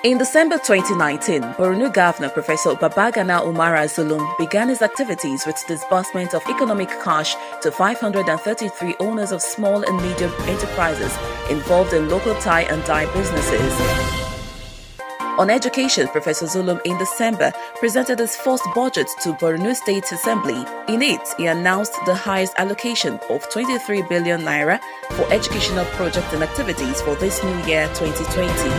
In December 2019, Borno Governor Professor Babagana Umara Zulum began his activities with disbursement of economic cash to 533 owners of small and medium enterprises involved in local tie and dye businesses. On education, Professor Zulum in December presented his first budget to Borno State Assembly. In it, he announced the highest allocation of 23 billion naira for educational projects and activities for this new year 2020.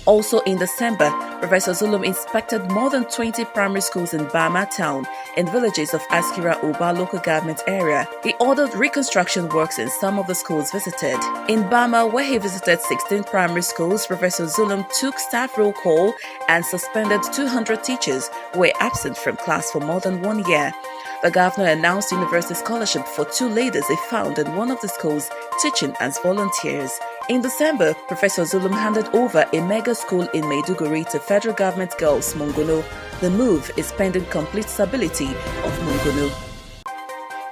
Also in December, Professor Zulum inspected more than 20 primary schools in Bama town and villages of Askira Uba local government area. He ordered reconstruction works in some of the schools visited. In Bama, where he visited 16 primary schools, Professor Zulum took staff roll call and suspended 200 teachers who were absent from class for more than 1 year. The governor announced university scholarship for 2 ladies he found in one of the schools teaching as volunteers. In December, Professor Zulum handed over a mega school in Maiduguri to federal government girls Mongono. The move is pending complete stability of Mongono.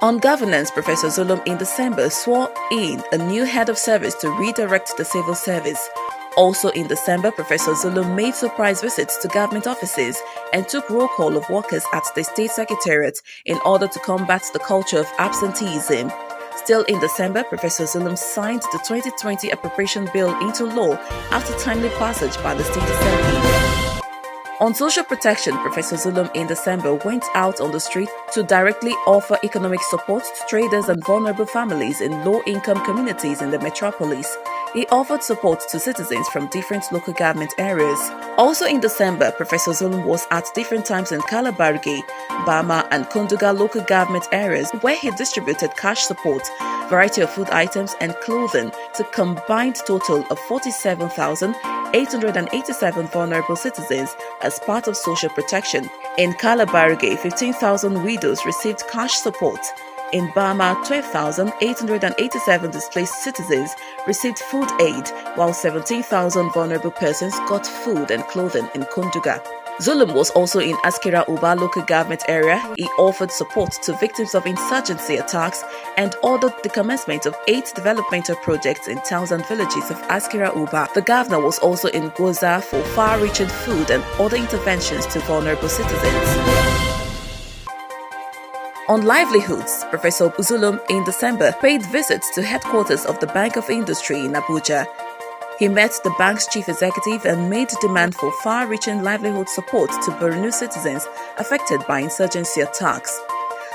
On governance, Professor Zulum in December swore in a new head of service to redirect the civil service. Also in December, Professor Zulum made surprise visits to government offices and took roll call of workers at the state secretariat in order to combat the culture of absenteeism. Still in December, Professor Zulum signed the 2020 appropriation bill into law after timely passage by the State Assembly. On social protection, Professor Zulum in December went out on the street to directly offer economic support to traders and vulnerable families in low-income communities in the metropolis. He offered support to citizens from different local government areas. Also in December, Professor Zulum was at different times in Calabarge, Bama and Konduga local government areas where he distributed cash support, variety of food items and clothing to a combined total of 47,887 vulnerable citizens as part of social protection. In Calabarge, 15,000 widows received cash support. In Bama, 12,887 displaced citizens received food aid, while 17,000 vulnerable persons got food and clothing in Konduga. Zulum was also in Askira Uba local government area. He offered support to victims of insurgency attacks and ordered the commencement of 8 developmental projects in towns and villages of Askira Uba. The governor was also in Goza for far-reaching food and other interventions to vulnerable citizens. On livelihoods, Professor Zulum in December paid visits to headquarters of the Bank of Industry in Abuja. He met the bank's chief executive and made demand for far-reaching livelihood support to Borno citizens affected by insurgency attacks.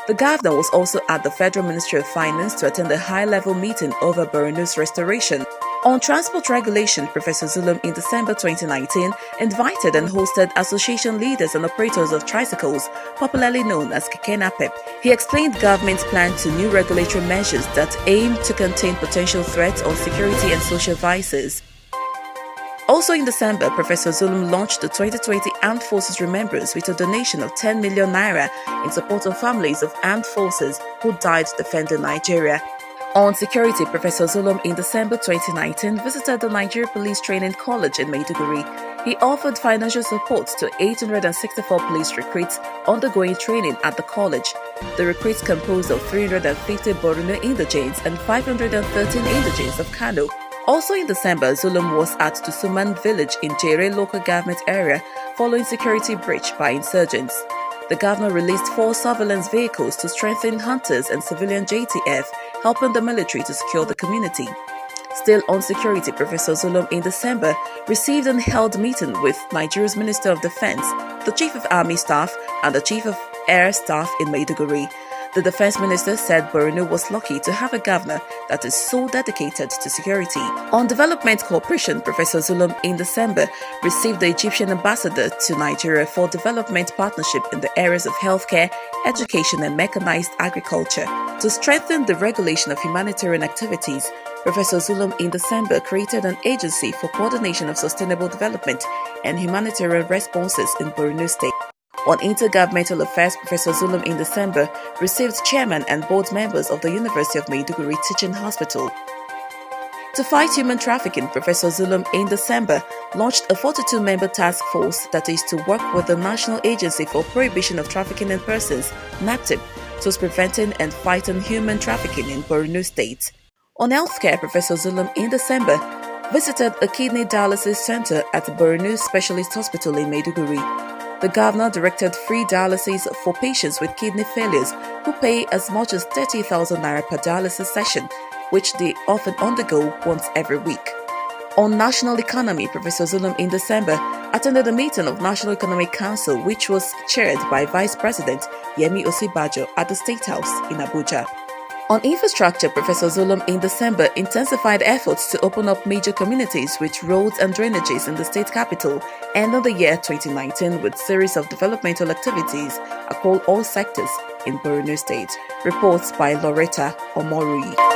The governor was also at the Federal Ministry of Finance to attend a high-level meeting over Borno's restoration. On transport regulation, Professor Zulum in December 2019 invited and hosted association leaders and operators of tricycles, popularly known as Keke Napep. He explained government's plan to new regulatory measures that aim to contain potential threats on security and social vices. Also in December, Professor Zulum launched the 2020 Armed Forces Remembrance with a donation of 10 million naira in support of families of armed forces who died defending Nigeria. On security, Professor Zulum in December 2019 visited the Nigeria Police Training College in Maiduguri. He offered financial support to 864 police recruits undergoing training at the college. The recruits composed of 350 Borno indigenes and 513 indigenes of Kano. Also in December, Zulum was at Tusuman village in Jere local government area following security breach by insurgents. The governor released 4 surveillance vehicles to strengthen hunters and civilian JTF, helping the military to secure the community. Still on security, Professor Zulum in December received and held meeting with Nigeria's Minister of Defense, the Chief of Army Staff, and the Chief of Air Staff in Maiduguri. The Defense Minister said Borno was lucky to have a governor that is so dedicated to security. On development cooperation, Professor Zulum in December received the Egyptian ambassador to Nigeria for development partnership in the areas of healthcare, education and mechanized agriculture. To strengthen the regulation of humanitarian activities, Professor Zulum in December created an agency for coordination of sustainable development and humanitarian responses in Borno State. On intergovernmental affairs, Professor Zulum in December received chairman and board members of the University of Maiduguri Teaching Hospital. To fight human trafficking, Professor Zulum in December launched a 42-member task force that is to work with the National Agency for Prohibition of Trafficking in Persons, NAPTIP, towards preventing and fighting human trafficking in Borno State. On healthcare, Professor Zulum in December visited a kidney dialysis center at Borno Specialist Hospital in Maiduguri. The governor directed free dialysis for patients with kidney failures who pay as much as 30,000 naira per dialysis session, which they often undergo once every week. On national economy, Professor Zulum in December attended a meeting of National Economic Council, which was chaired by Vice President Yemi Osibajo at the State House in Abuja. On infrastructure, Professor Zulum in December intensified efforts to open up major communities with roads and drainages in the state capital, ending the year 2019 with a series of developmental activities across all sectors in Borno State. Reports by Loretta Omorui.